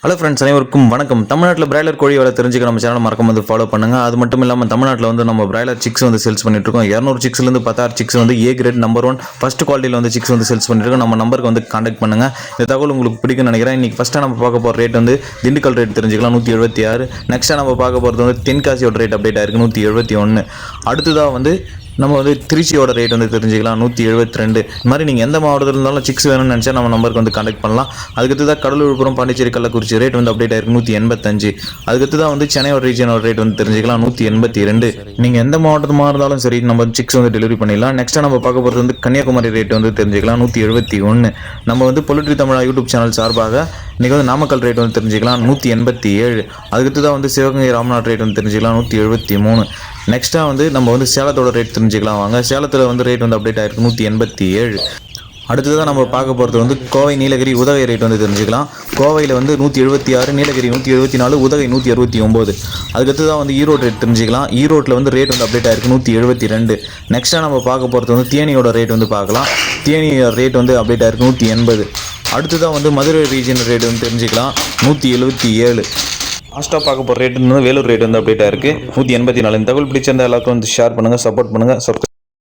Hello friends, அனைவருக்கும் வணக்கம். தமிழ்நாட்டில் பிராய்லர் கோழி வள தெரிஞ்சுக்க நம்ம சேனல் மறக்காம வந்து ஃபாலோ பண்ணுங்கள். அது மட்டும் இல்லாமல் தமிழ்நாட்டில் வந்து நம்ம பிராய்லர் சிக்ஸ் வந்து சேல்ஸ் பண்ணிட்டு இருக்கோம். 200 சிக்ஸ்லேருந்து 16 சிக்ஸ் வந்து ஏ கிரேட் நம்பர் 1 ஃபர்ஸ்ட் குவாலிட்டியில் வந்து சிக்ஸ் வந்து சேல்ஸ் பண்ணிட்டு இருக்கோம். நம்ம நம்பருக்கு வந்து கான்டாக்ட் பண்ணுங்கள். இந்த தகவல் உங்களுக்கு பிடிக்கும்னு நினைக்கிறேன். இன்றைக்கி ஃபஸ்ட்டாக நம்ம பார்க்க போகிற ரேட் வந்து திண்டுக்கல் ரேட் தெரிஞ்சுக்கலாம் 176. நெக்ஸ்ட்டாக நம்ம பார்க்க போகிறது வந்து தென்காசியோட ரேட் அப்டேட் ஆயிருக்கு 171. அடுத்ததாக வந்து நம்ம வந்து திருச்சியோட ரேட் வந்து தெரிஞ்சுக்கலாம் 172. இந்த மாதிரி நீங்கள் எந்த மாவட்டத்தில் இருந்தாலும் சிக்ஸ் வேணும்னு நினச்சா நம்ம நம்பருக்கு வந்து கான்டாக்ட் பண்ணலாம். அதுக்கடுத்து தான் கடலூர், விழுப்புரம், பாண்டிச்சேரி, கள்ளக்குறிச்சி ரேட் வந்து அப்டேட் ஆயிருக்கு 185. அதுக்கடுத்து தான் வந்து சென்னையோட ரீஜனோட ரேட் வந்து தெரிஞ்சுக்கலாம் 182. நீங்கள் எந்த மாவட்டமாக இருந்தாலும் சரி நம்ம சிக்ஸ் வந்து டெலிவரி பண்ணிடலாம். நெக்ஸ்ட்டாக நம்ம பார்க்க போகிறது வந்து கன்னியாகுமரி ரேட் வந்து தெரிஞ்சுக்கலாம் 171. நம்ம வந்து பொலிட்ரி தமிழா யூடியூப் சேனல் சார்பாக இன்றைக்கி வந்து நாமக்கல் ரேட் வந்து தெரிஞ்சுக்கலாம் 187. அதுக்கடுத்து தான் வந்து சிவகங்கை ராமநாட் ரேட் வந்து தெரிஞ்சுக்கலாம் 173. நெக்ஸ்ட்டாக வந்து நம்ம வந்து சேலத்தோட ரேட் தெரிஞ்சுக்கலாம் வாங்க. சேலத்தில் வந்து ரேட் வந்து அப்டேட் ஆயிருக்கு 187. அடுத்ததான் நம்ம பார்க்க போகிறது வந்து கோவை, நீலகிரி, உதகை ரேட் வந்து தெரிஞ்சுக்கலாம். கோவையில் வந்து 176, நீலகிரி 174, உதகை 169. அதுக்கடுத்து தான் வந்து ஈரோடு ரேட் தெரிஞ்சுக்கலாம். ஈரோட்டில் வந்து ரேட் வந்து அப்டேட் ஆயிருக்கு 172. நெக்ஸ்ட்டாக நம்ம பார்க்க போகிறது வந்து தேனியோட ரேட் வந்து பார்க்கலாம். தேனியோட ரேட் வந்து அப்டேட் ஆயிருக்கு 180. அடுத்ததான் வந்து மதுரை ரீஜன் ரேட் வந்து தெரிஞ்சுக்கலாம் 177. லாஸ்ட்டாக பார்க்க போகிற ரேட் வந்து வேலூர் ரேட் வந்து அப்டேட் ஆயிருக்கு 184. இந்த தகவல் பிடிச்சிருந்தா எல்லாருக்கும் வந்து ஷேர் பண்ணுங்கள், சப்போர்ட் பண்ணுங்கள்.